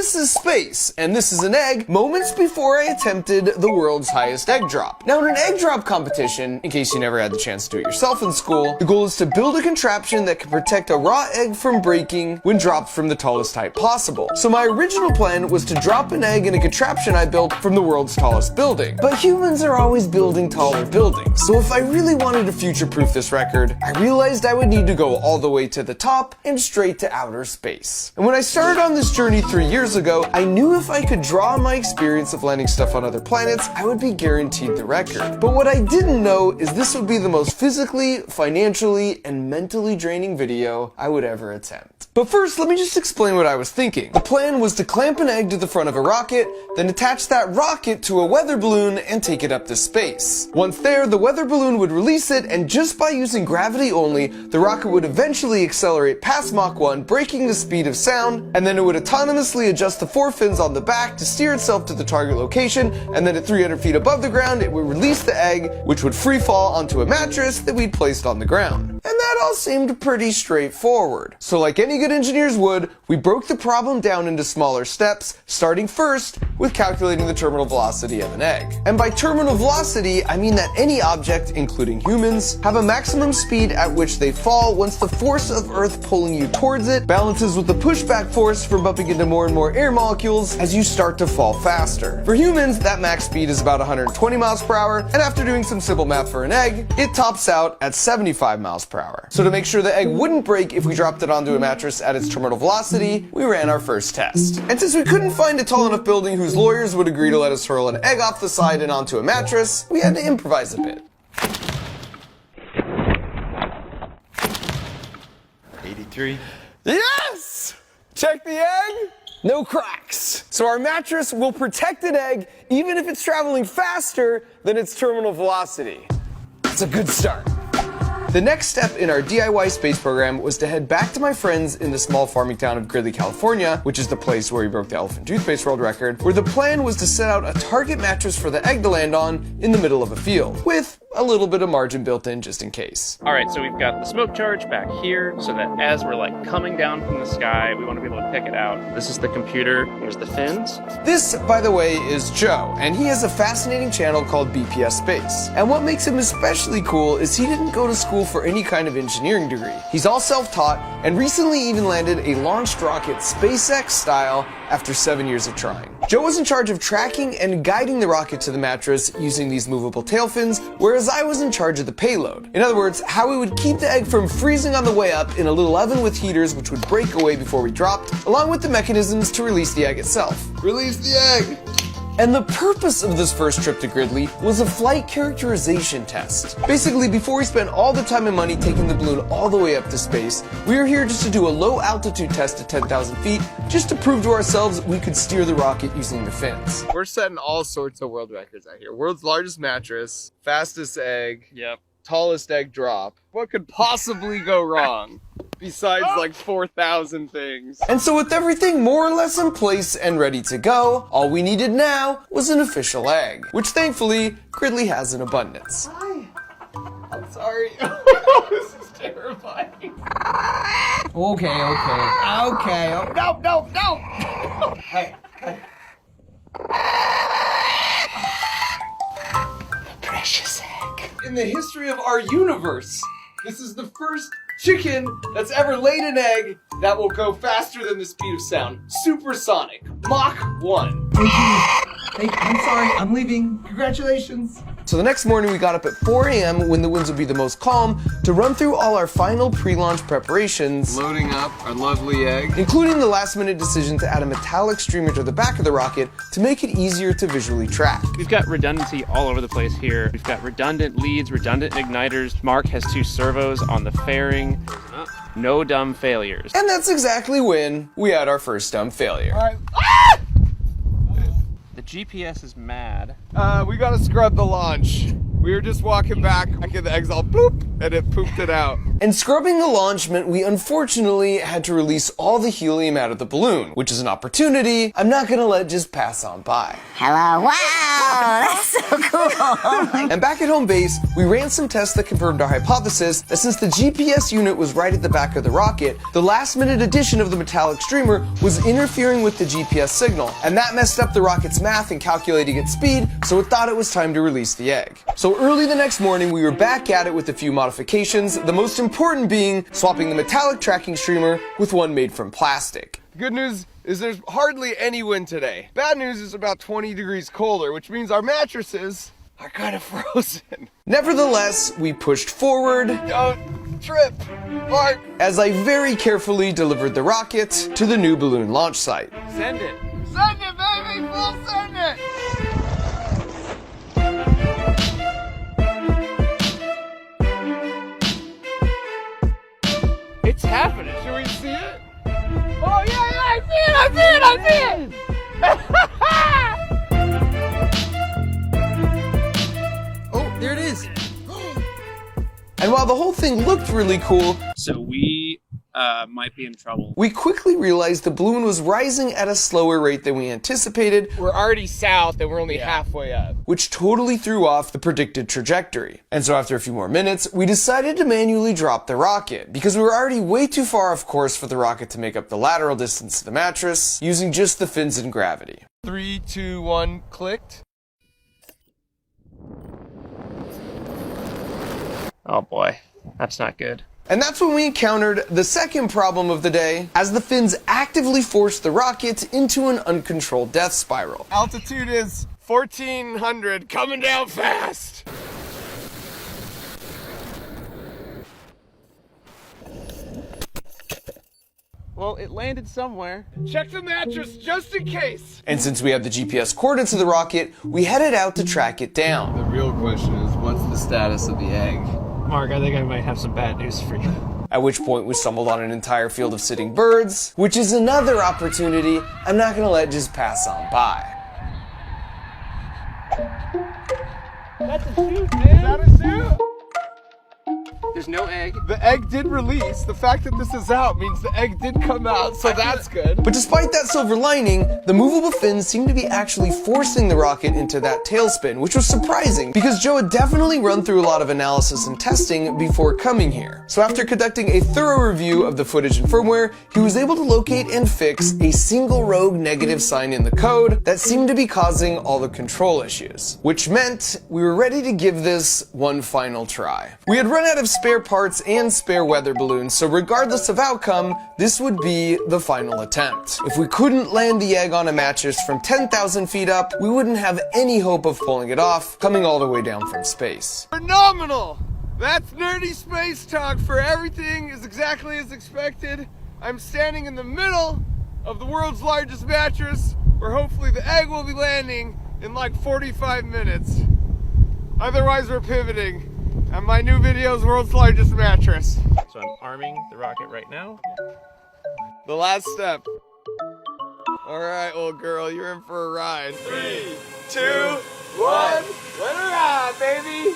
this is space, and this is an egg, moments before I attempted the world's highest egg drop. Now in an egg drop competition, in case you never had the chance to do it yourself in school, the goal is to build a contraption that can protect a raw egg from breaking when dropped from the tallest height possible. So my original plan was to drop an egg in a contraption I built from the world's tallest building. But humans are always building taller buildings, so if I really wanted to future-proof this record, I realized I would need to go all the way to the top and straight to outer space. And when I started on this journey 3 years ago, I knew if I could draw on my experience of landing stuff on other planets, I would be guaranteed the record. But what I didn't know is this would be the most physically, financially, and mentally draining video I would ever attempt. But first, let me just explain what I was thinking. The plan was to clamp an egg to the front of a rocket, then attach that rocket to a weather balloon and take it up to space. Once there, the weather balloon would release it, and just by using gravity only, the rocket would eventually accelerate past Mach 1, breaking the speed of sound, and then it would autonomously adjust the forefins on the back to steer itself to the target location, and then at 300 feet above the ground, it would release the egg, which would free fall onto a mattress that we'd placed on the ground. And that all seemed pretty straightforward. So like any good engineers would, we broke the problem down into smaller steps, starting first with calculating the terminal velocity of an egg. And by terminal velocity, I mean that any object, including humans, have a maximum speed at which they fall once the force of Earth pulling you towards it balances with the pushback force from bumping into more and more air molecules as you start to fall faster. For humans, that max speed is about 120 miles per hour, and after doing some simple math for an egg, it tops out at 75 miles per hour. So to make sure the egg wouldn't break if we dropped it onto a mattress at its terminal velocity, we ran our first test. And since we couldn't find a tall enough building whose lawyers would agree to let us hurl an egg off the side and onto a mattress, we had to improvise a bit. 83. Yes! Check the egg. No cracks. So our mattress will protect an egg even if it's traveling faster than its terminal velocity. That's a good start. The next step in our DIY space program was to head back to my friends in the small farming town of Gridley, California, which is the place where we broke the elephant toothpaste world record, where the plan was to set out a target mattress for the egg to land on in the middle of a field, with a little bit of margin built in just in case. All right, so we've got the smoke charge back here so that as we're like coming down from the sky, we want to be able to pick it out. This is the computer, here's the fins. This, by the way, is Joe, and he has a fascinating channel called BPS Space. And what makes him especially cool is he didn't go to school for any kind of engineering degree. He's all self-taught, and recently even landed a launched rocket SpaceX style after 7 years of trying. Joe was in charge of tracking and guiding the rocket to the mattress using these movable tail fins, whereas I was in charge of the payload. In other words, how we would keep the egg from freezing on the way up in a little oven with heaters which would break away before we dropped, along with the mechanisms to release the egg itself. Release the egg! And the purpose of this first trip to Gridley was a flight characterization test. Basically, before we spent all the time and money taking the balloon all the way up to space, we were here just to do a low altitude test at 10,000 feet, just to prove to ourselves we could steer the rocket using the fins. We're setting all sorts of world records out here. World's largest mattress, fastest egg, Yep. tallest egg drop. What could possibly go wrong? Besides like 4,000 things. And so with everything more or less in place and ready to go, all we needed now was an official egg, which thankfully Gridley has in abundance. Hi. I'm sorry. This is terrifying. Okay. Oh, no. Hey. Precious egg. In the history of our universe, this is the first chicken that's ever laid an egg that will go faster than the speed of sound. Supersonic. Mach 1. Hey, I'm sorry. I'm leaving. Congratulations. So the next morning we got up at 4 a.m. when the winds would be the most calm to run through all our final pre-launch preparations. Loading up our lovely egg. Including the last minute decision to add a metallic streamer to the back of the rocket to make it easier to visually track. We've got redundancy all over the place here. We've got redundant leads, redundant igniters. Mark has 2 servos on the fairing. No dumb failures. And that's exactly when we had our first dumb failure. All right. The GPS is mad. We gotta scrub the launch. We were just walking back, and the egg's all bloop, and it pooped it out. And scrubbing the launch meant we unfortunately had to release all the helium out of the balloon, which is an opportunity I'm not gonna let just pass on by. Hello, wow, that's so cool. And back at home base, we ran some tests that confirmed our hypothesis that since the GPS unit was right at the back of the rocket, the last-minute addition of the metallic streamer was interfering with the GPS signal, and that messed up the rocket's math in calculating its speed, so it thought it was time to release the egg. So early the next morning, we were back at it with a few modifications, the most important being swapping the metallic tracking streamer with one made from plastic. The good news is there's hardly any wind today. Bad news is about 20 degrees colder, which means our mattresses are kind of frozen. Nevertheless, we pushed forward. Don't trip, Mark. As I very carefully delivered the rocket to the new balloon launch site. Send it. Send it, baby! Full send it! It's happening. Should we see it? Oh yeah, I see it. Oh, there it is. And while the whole thing looked really cool, So we might be in trouble. we quickly realized the balloon was rising at a slower rate than we anticipated, We're already south and we're only halfway up. which totally threw off the predicted trajectory. And so after a few more minutes, we decided to manually drop the rocket, because we were already way too far off course for the rocket to make up the lateral distance to the mattress, using just the fins and gravity. 3, 2, 1, clicked. Oh boy, that's not good. And that's when we encountered the second problem of the day, as the fins actively forced the rocket into an uncontrolled death spiral. Altitude is 1400, coming down fast. Well, it landed somewhere. Check the mattress just in case. And since we had the GPS coordinates of the rocket, we headed out to track it down. The real question is, what's the status of the egg? Mark, I think I might have some bad news for you. At which point we stumbled on an entire field of sitting birds, which is another opportunity I'm not gonna let just pass on by. That's a shoot, man. Is that a suit? There's no egg. The egg did release. The fact that this is out means the egg did come out, so that's good. But despite that silver lining, the movable fins seem to be actually forcing the rocket into that tailspin, which was surprising because Joe had definitely run through a lot of analysis and testing before coming here. So after conducting a thorough review of the footage and firmware, he was able to locate and fix a single rogue negative sign in the code that seemed to be causing all the control issues, which meant we were ready to give this one final try. We had run out of spare parts and spare weather balloons, so regardless of outcome, this would be the final attempt. If we couldn't land the egg on a mattress from 10,000 feet up, we wouldn't have any hope of pulling it off, coming all the way down from space. Phenomenal! That's nerdy space talk for everything is exactly as expected. I'm standing in the middle of the world's largest mattress, where hopefully the egg will be landing in like 45 minutes. Otherwise, we're pivoting. And my new video is world's largest mattress. So I'm arming the rocket right now. The last step. All right, old girl, you're in for a ride. 3, 2, 1, let her ride, baby.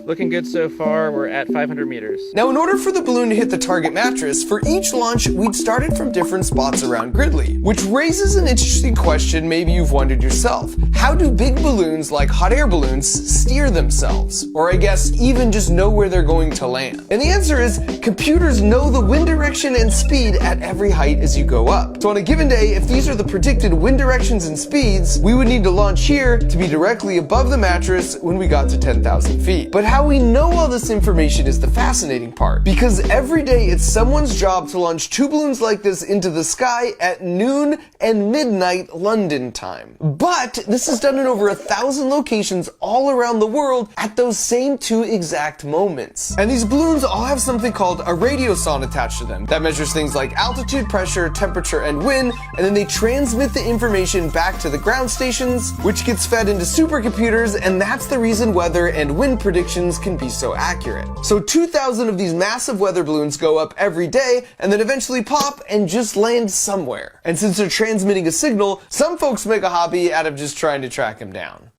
Looking good so far. We're at 500 meters. Now, in order for the balloon to hit the target mattress, for each launch, we'd started from different spots around Gridley, which raises an interesting question maybe you've wondered yourself. How do big balloons like hot air balloons steer themselves? Or I guess even just know where they're going to land? And the answer is, computers know the wind direction and speed at every height as you go up. So on a given day, if these are the predicted wind directions and speeds, we would need to launch here to be directly above the mattress when we got to 10,000 feet. But how we know all this information is the fascinating part, because every day it's someone's job to launch 2 balloons like this into the sky at noon and midnight London time. But this is done in over 1,000 locations all around the world at those same 2 exact moments. And these balloons all have something called a radiosonde attached to them that measures things like altitude, pressure, temperature, and wind, and then they transmit the information back to the ground stations, which gets fed into supercomputers, and that's the reason weather and wind predictions predictions can be so accurate. So 2,000 of these massive weather balloons go up every day and then eventually pop and just land somewhere. And since they're transmitting a signal, some folks make a hobby out of just trying to track them down.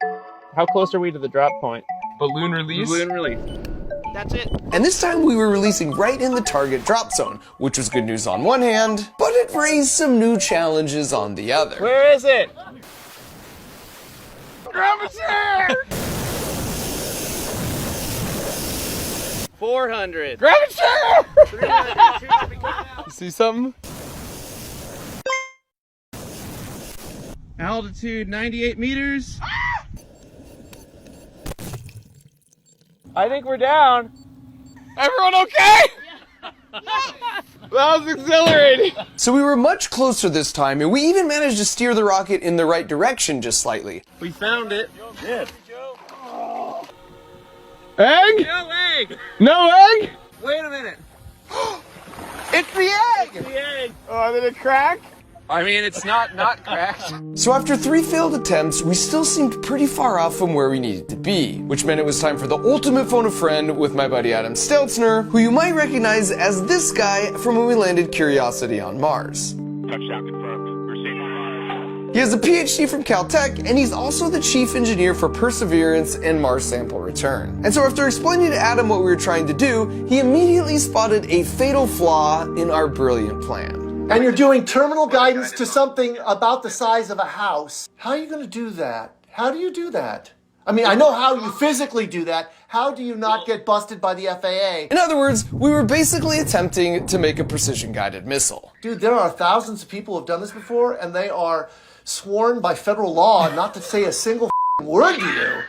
How close are we to the drop point? Balloon release? Balloon release. That's it. And this time we were releasing right in the target drop zone, which was good news on one hand, but it raised some new challenges on the other. Where is it? Grab a chair! 400. Grab a chair! 300. You see something? Altitude 98 meters. I think we're down. Everyone okay? That was exhilarating. So we were much closer this time, and we even managed to steer the rocket in the right direction just slightly. We found it. Egg? No egg. No egg? Wait a minute. It's the egg! The egg. Oh, did it crack? I mean, it's not cracked. So after 3 failed attempts, we still seemed pretty far off from where we needed to be, which meant it was time for the ultimate phone a friend with my buddy Adam Stelzner, who you might recognize as this guy from when we landed Curiosity on Mars. Touchdown confirmed. We're safe on Mars. He has a PhD from Caltech, and he's also the chief engineer for Perseverance and Mars Sample Return. And so after explaining to Adam what we were trying to do, he immediately spotted a fatal flaw in our brilliant plan. And you're doing terminal guidance to something about the size of a house. How are you going to do that? How do you do that? I mean, I know how you physically do that. How do you not get busted by the FAA? In other words, we were basically attempting to make a precision-guided missile. Dude, there are thousands of people who have done this before, and they are sworn by federal law not to say a single word to you.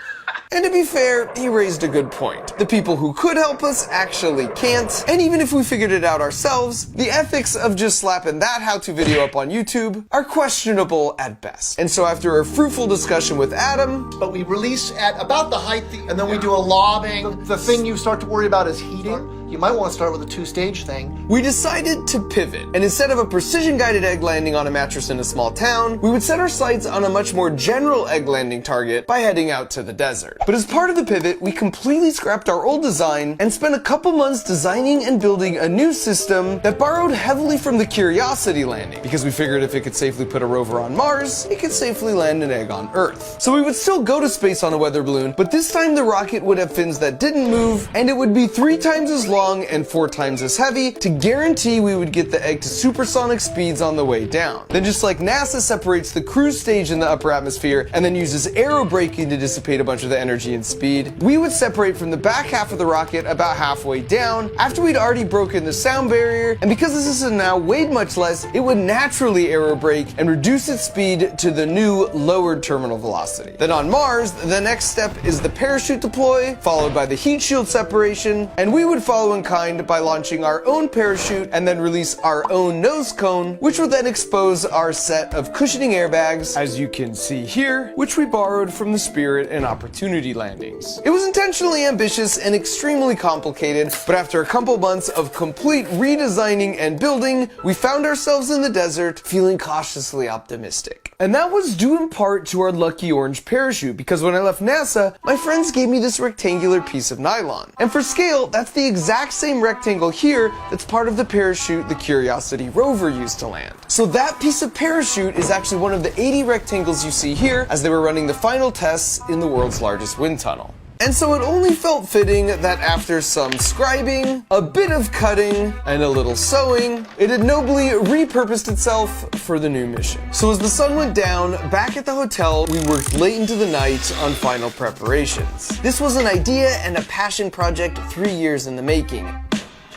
And to be fair, he raised a good point. The people who could help us actually can't, and even if we figured it out ourselves, the ethics of just slapping that how-to video up on YouTube are questionable at best. And so after a fruitful discussion with Adam, But we release at about the height, and then we do a lobbing. The thing you start to worry about is heating. You might want to start with a 2-stage thing. we decided to pivot, and instead of a precision-guided egg landing on a mattress in a small town, we would set our sights on a much more general egg landing target by heading out to the desert. But as part of the pivot, we completely scrapped our old design and spent a couple months designing and building a new system that borrowed heavily from the Curiosity landing, because we figured if it could safely put a rover on Mars, it could safely land an egg on Earth. So we would still go to space on a weather balloon, but this time the rocket would have fins that didn't move, and it would be 3 times as long and 4 times as heavy to guarantee we would get the egg to supersonic speeds on the way down. Then just like NASA separates the cruise stage in the upper atmosphere and then uses aerobraking to dissipate a bunch of the energy and speed, we would separate from the back half of the rocket about halfway down after we'd already broken the sound barrier, and because the system now weighed much less, it would naturally aerobrake and reduce its speed to the new lowered terminal velocity. Then on Mars, the next step is the parachute deploy, followed by the heat shield separation, and we would follow in kind by launching our own parachute and then release our own nose cone, which would then expose our set of cushioning airbags, as you can see here, which we borrowed from the Spirit and Opportunity landings. It was intentionally ambitious and extremely complicated, but after a couple months of complete redesigning and building, we found ourselves in the desert feeling cautiously optimistic. And that was due in part to our lucky orange parachute, because when I left NASA, my friends gave me this rectangular piece of nylon. And for scale, that's the exact same rectangle here that's part of the parachute the Curiosity rover used to land. So that piece of parachute is actually one of the 80 rectangles you see here as they were running the final tests in the world's largest wind tunnel. And so it only felt fitting that after some scribing, a bit of cutting, and a little sewing, it had nobly repurposed itself for the new mission. So as the sun went down, back at the hotel, we worked late into the night on final preparations. This was an idea and a passion project 3 years in the making,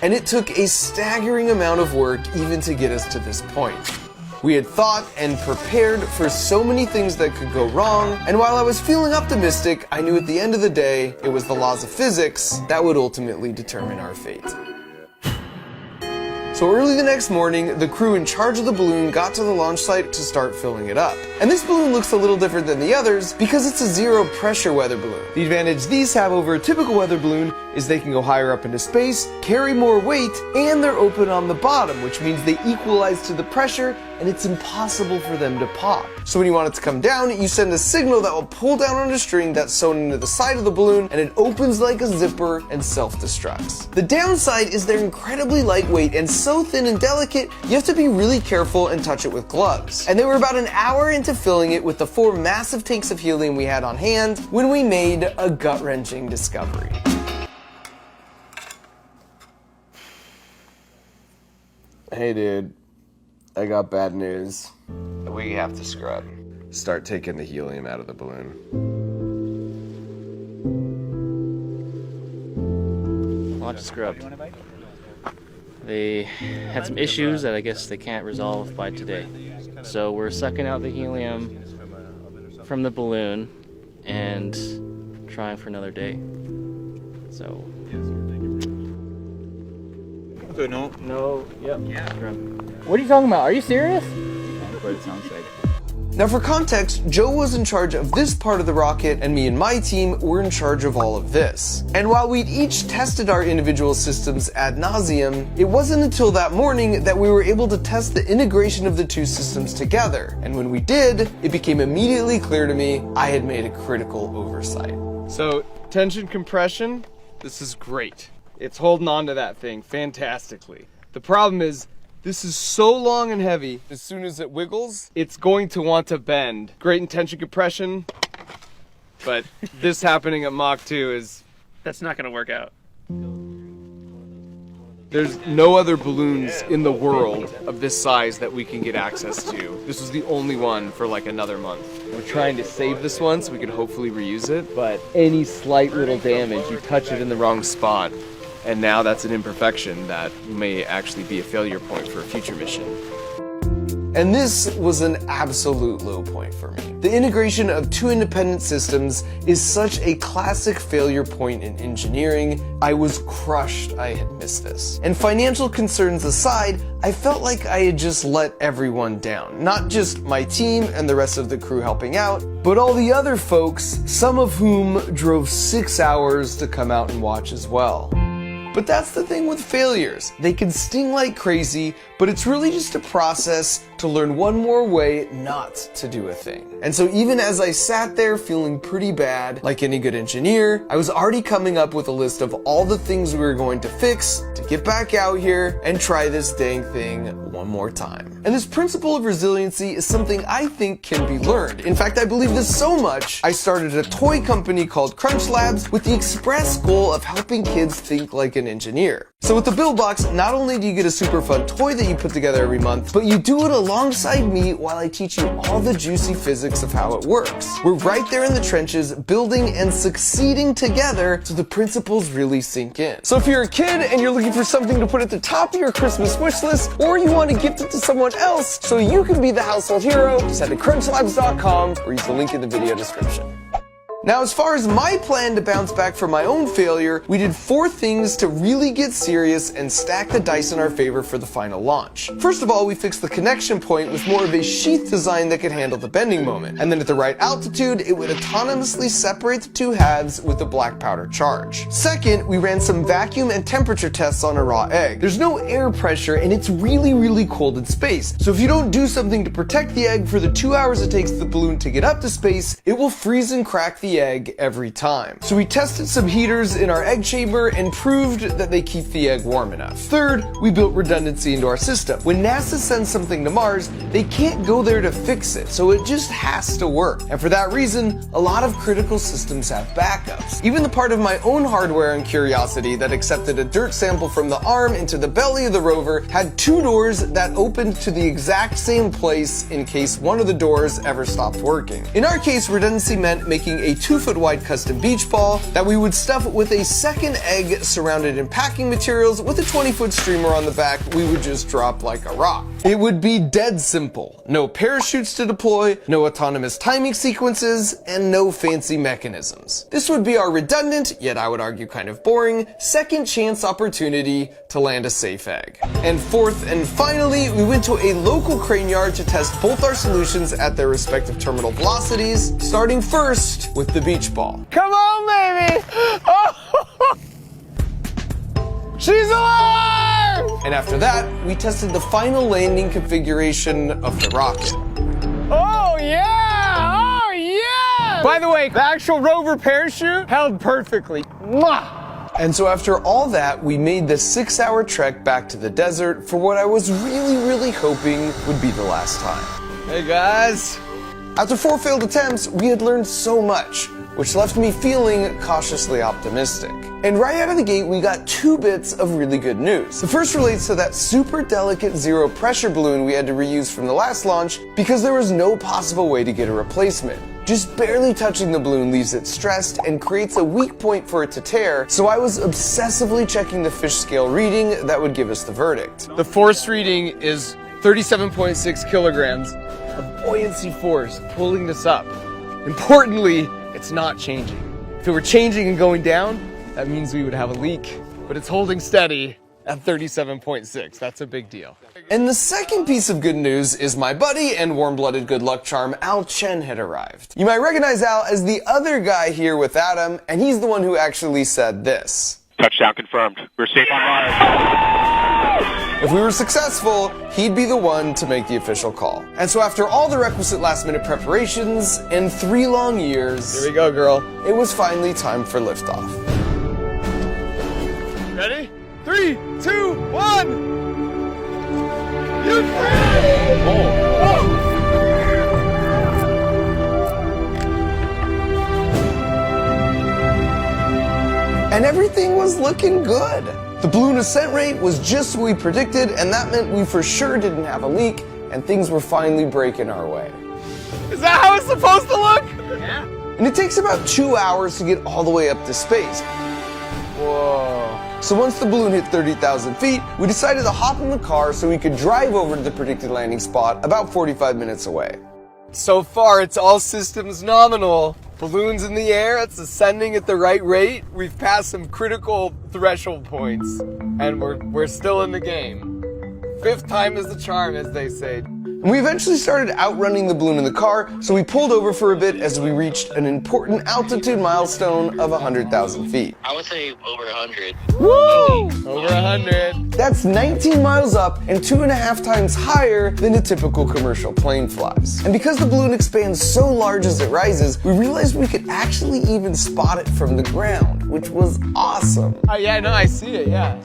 and it took a staggering amount of work even to get us to this point. We had thought and prepared for so many things that could go wrong, and while I was feeling optimistic, I knew at the end of the day, it was the laws of physics that would ultimately determine our fate. So early the next morning, the crew in charge of the balloon got to the launch site to start filling it up. And this balloon looks a little different than the others because it's a zero pressure weather balloon. The advantage these have over a typical weather balloon is they can go higher up into space, carry more weight, and they're open on the bottom, which means they equalize to the pressure and it's impossible for them to pop. So when you want it to come down, you send a signal that will pull down on a string that's sewn into the side of the balloon, and it opens like a zipper and self-destructs. The downside is they're incredibly lightweight and so thin and delicate, you have to be really careful and touch it with gloves. And they were about an hour into filling it with the 4 massive tanks of helium we had on hand when we made a gut-wrenching discovery. Hey dude, I got bad news. We have to scrub. Start taking the helium out of the balloon. Launch of scrub. They had some issues that I guess they can't resolve by today. So we're sucking out the helium from the balloon and trying for another day. So. No, yep. Yeah. What are you talking about? Are you serious? But it sounds like. Now for context, Joe was in charge of this part of the rocket and me and my team were in charge of all of this. And while we'd each tested our individual systems ad nauseum, it wasn't until that morning that we were able to test the integration of the 2 systems together. And when we did, it became immediately clear to me I had made a critical oversight. So, tension compression, this is great. It's holding on to that thing fantastically. The problem is, this is so long and heavy, as soon as it wiggles, it's going to want to bend. Great in tension compression, but this happening at Mach 2 is... That's not gonna work out. There's no other balloons in the world of this size that we can get access to. This was the only one for like another month. We're trying to save this one so we can hopefully reuse it, but any slight little damage, you touch it in the wrong spot, and now that's an imperfection that may actually be a failure point for a future mission. And this was an absolute low point for me. The integration of 2 independent systems is such a classic failure point in engineering. I was crushed I had missed this. And financial concerns aside, I felt like I had just let everyone down. Not just my team and the rest of the crew helping out, but all the other folks, some of whom drove 6 hours to come out and watch as well. But that's the thing with failures. They can sting like crazy, but it's really just a process to learn one more way not to do a thing. And so even as I sat there feeling pretty bad, like any good engineer, I was already coming up with a list of all the things we were going to fix to get back out here and try this dang thing one more time. And this principle of resiliency is something I think can be learned. In fact, I believe this so much, I started a toy company called Crunch Labs with the express goal of helping kids think like an engineer. So with the Build Box, not only do you get a super fun toy that you put together every month, but you do it alongside me while I teach you all the juicy physics of how it works. We're right there in the trenches, building and succeeding together so the principles really sink in. So if you're a kid and you're looking for something to put at the top of your Christmas wish list, or you want to gift it to someone else so you can be the household hero, just head to crunchlabs.com or use the link in the video description. Now, as far as my plan to bounce back from my own failure, we did 4 things to really get serious and stack the dice in our favor for the final launch. First of all, we fixed the connection point with more of a sheath design that could handle the bending moment. And then at the right altitude, it would autonomously separate the 2 halves with a black powder charge. Second, we ran some vacuum and temperature tests on a raw egg. There's no air pressure and it's really, really cold in space. So if you don't do something to protect the egg for the 2 hours it takes the balloon to get up to space, it will freeze and crack the egg every time. So we tested some heaters in our egg chamber and proved that they keep the egg warm enough. Third, we built redundancy into our system. When NASA sends something to Mars, they can't go there to fix it, so it just has to work. And for that reason, a lot of critical systems have backups. Even the part of my own hardware and Curiosity that accepted a dirt sample from the arm into the belly of the rover had 2 doors that opened to the exact same place in case one of the doors ever stopped working. In our case, redundancy meant making a 2-foot wide custom beach ball that we would stuff with a second egg surrounded in packing materials with a 20-foot streamer on the back we would just drop like a rock. It would be dead simple. No parachutes to deploy, no autonomous timing sequences, and no fancy mechanisms. This would be our redundant, yet I would argue kind of boring, second chance opportunity to land a safe egg. And fourth and finally, we went to a local crane yard to test both our solutions at their respective terminal velocities, starting first with the beach ball. Come on, baby! Oh. She's alive! And after that, we tested the final landing configuration of the rocket. Oh yeah! Oh yeah! By the way, the actual rover parachute held perfectly. Mwah! And so after all that, we made the 6-hour trek back to the desert for what I was really hoping would be the last time. Hey guys! After 4 failed attempts, we had learned so much, which left me feeling cautiously optimistic. And right out of the gate, we got 2 bits of really good news. The first relates to that super delicate zero pressure balloon we had to reuse from the last launch because there was no possible way to get a replacement. Just barely touching the balloon leaves it stressed and creates a weak point for it to tear, so I was obsessively checking the fish scale reading that would give us the verdict. The force reading is 37.6 kilograms of buoyancy force pulling this up. Importantly, it's not changing. If it were changing and going down, that means we would have a leak, but it's holding steady at 37.6. That's a big deal. And the second piece of good news is my buddy and warm-blooded good luck charm Al Chen had arrived. You might recognize Al as the other guy here with Adam, and he's the one who actually said this. Touchdown confirmed. We're safe on Mars. If we were successful, he'd be the one to make the official call. And so after all the requisite last-minute preparations and 3 long years, Here we go, girl. it was finally time for liftoff. Ready? 3, 2, 1! You And everything was looking good. The balloon ascent rate was just what we predicted, and that meant we for sure didn't have a leak, and things were finally breaking our way. Is that how it's supposed to look? Yeah. And it takes about 2 hours to get all the way up to space. Whoa. So once the balloon hit 30,000 feet, we decided to hop in the car so we could drive over to the predicted landing spot about 45 minutes away. So far, it's all systems nominal. Balloons in the air, it's ascending at the right rate. We've passed some critical threshold points, and we're still in the game. 5th time is the charm, as they say. And we eventually started outrunning the balloon in the car, so we pulled over for a bit as we reached an important altitude milestone of 100,000 feet. I would say over 100. Woo! Over 100. That's 19 miles up and 2.5 times higher than a typical commercial plane flies. And because the balloon expands so large as it rises, we realized we could actually even spot it from the ground, which was awesome. Oh yeah, no, I see it, yeah.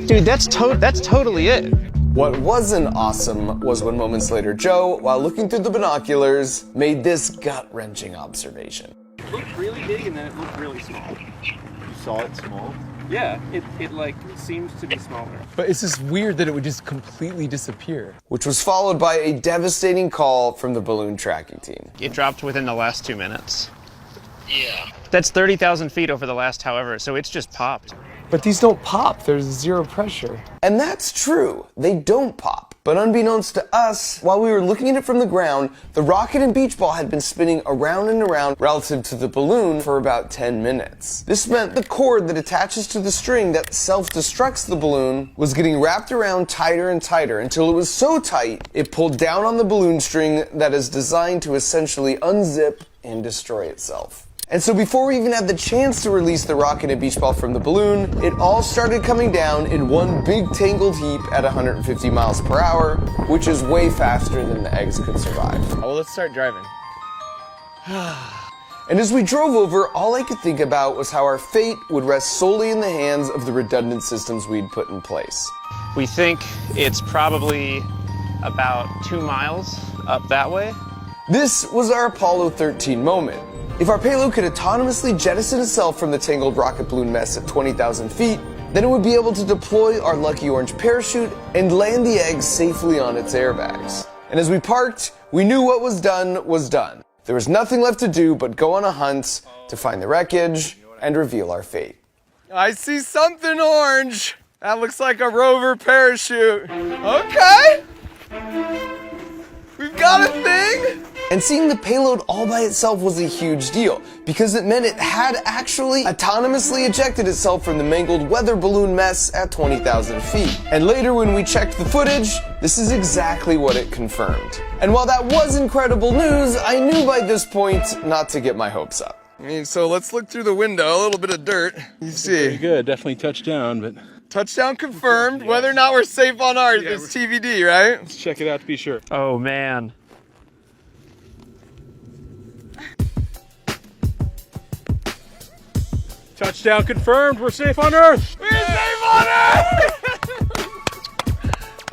Dude, that's totally it. What wasn't awesome was when moments later Joe, while looking through the binoculars, made this gut-wrenching observation. It looked really big and then it looked really small. You saw it small? Yeah, it like seems to be smaller. But it's just weird that it would just completely disappear. Which was followed by a devastating call from the balloon tracking team. It dropped within the last 2 minutes. Yeah. That's 30,000 feet over the last however, so it's just popped. But these don't pop, there's zero pressure. And that's true, they don't pop. But unbeknownst to us, while we were looking at it from the ground, the rocket and beach ball had been spinning around and around relative to the balloon for about 10 minutes. This meant the cord that attaches to the string that self-destructs the balloon was getting wrapped around tighter and tighter until it was so tight, it pulled down on the balloon string that is designed to essentially unzip and destroy itself. And so before we even had the chance to release the rocket and beach ball from the balloon, it all started coming down in one big tangled heap at 150 miles per hour, which is way faster than the eggs could survive. Oh, well, let's start driving. And as we drove over, all I could think about was how our fate would rest solely in the hands of the redundant systems we'd put in place. We think it's probably about 2 miles up that way. This was our Apollo 13 moment. If our payload could autonomously jettison itself from the tangled rocket balloon mess at 20,000 feet, then it would be able to deploy our lucky orange parachute and land the eggs safely on its airbags. And as we parked, we knew what was done was done. There was nothing left to do but go on a hunt to find the wreckage and reveal our fate. I see something orange. That looks like a rover parachute. Okay. And seeing the payload all by itself was a huge deal, because it meant it had actually autonomously ejected itself from the mangled weather balloon mess at 20,000 feet. And later when we checked the footage, this is exactly what it confirmed. And while that was incredible news, I knew by this point not to get my hopes up. So let's look through the window, a little bit of dirt. You see. Pretty good, definitely touchdown, but Touchdown confirmed. Whether or not we're safe on Earth is TBD, right? let's check it out to be sure. Oh man. Touchdown confirmed, we're safe on Earth! We're safe on Earth!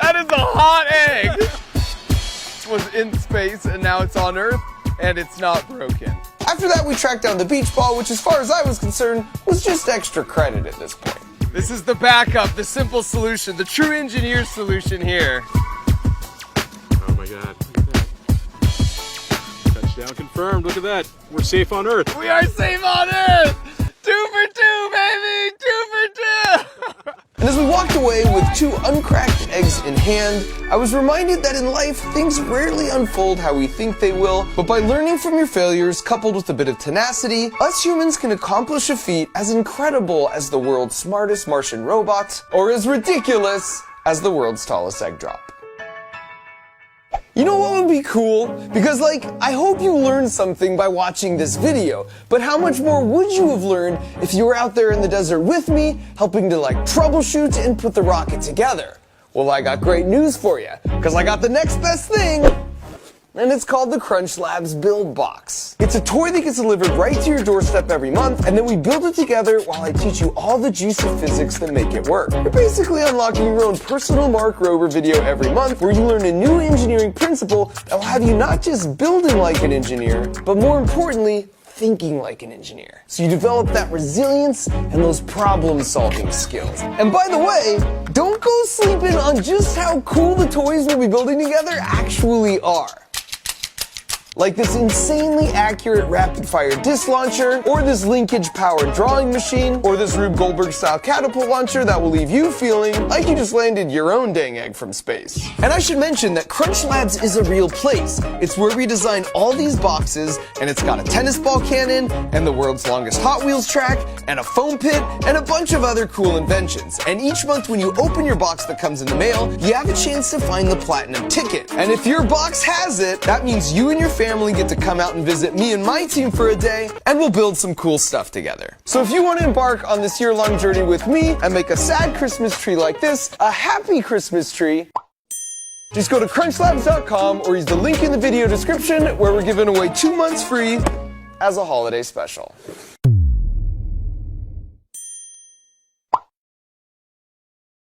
That is a hot egg. It was in space and now it's on Earth and it's not broken. After that, we tracked down the beach ball, which as far as I was concerned, was just extra credit at this point. This is the backup, the simple solution, the true engineer solution here. Oh my god, look at that. Touchdown confirmed, look at that. We're safe on Earth. We are safe on Earth! 2 for 2, baby! 2 for 2! And as we walked away with 2 uncracked eggs in hand, I was reminded that in life, things rarely unfold how we think they will, but by learning from your failures, coupled with a bit of tenacity, us humans can accomplish a feat as incredible as the world's smartest Martian robot, or as ridiculous as the world's tallest egg drop. You know what would be cool? Because I hope you learned something by watching this video, but how much more would you have learned if you were out there in the desert with me, helping to troubleshoot and put the rocket together? Well, I got great news for you, because I got the next best thing, and it's called the Crunch Labs Build Box. It's a toy that gets delivered right to your doorstep every month, and then we build it together while I teach you all the juicy physics that make it work. You're basically unlocking your own personal Mark Rober video every month, where you learn a new engineering principle that will have you not just building like an engineer, but more importantly, thinking like an engineer. So you develop that resilience and those problem-solving skills. And by the way, don't go sleeping on just how cool the toys we'll be building together actually are. Like this insanely accurate rapid-fire disc launcher, or this linkage-powered drawing machine, or this Rube Goldberg-style catapult launcher that will leave you feeling like you just landed your own dang egg from space. And I should mention that Crunch Labs is a real place. It's where we design all these boxes, and it's got a tennis ball cannon, and the world's longest Hot Wheels track, and a foam pit, and a bunch of other cool inventions. And each month when you open your box that comes in the mail, you have a chance to find the platinum ticket. And if your box has it, that means you and your family get to come out and visit me and my team for a day, and we'll build some cool stuff together. So if you want to embark on this year-long journey with me and make a sad Christmas tree like this a happy Christmas tree, just go to crunchlabs.com or use the link in the video description where we're giving away 2 months free as a holiday special.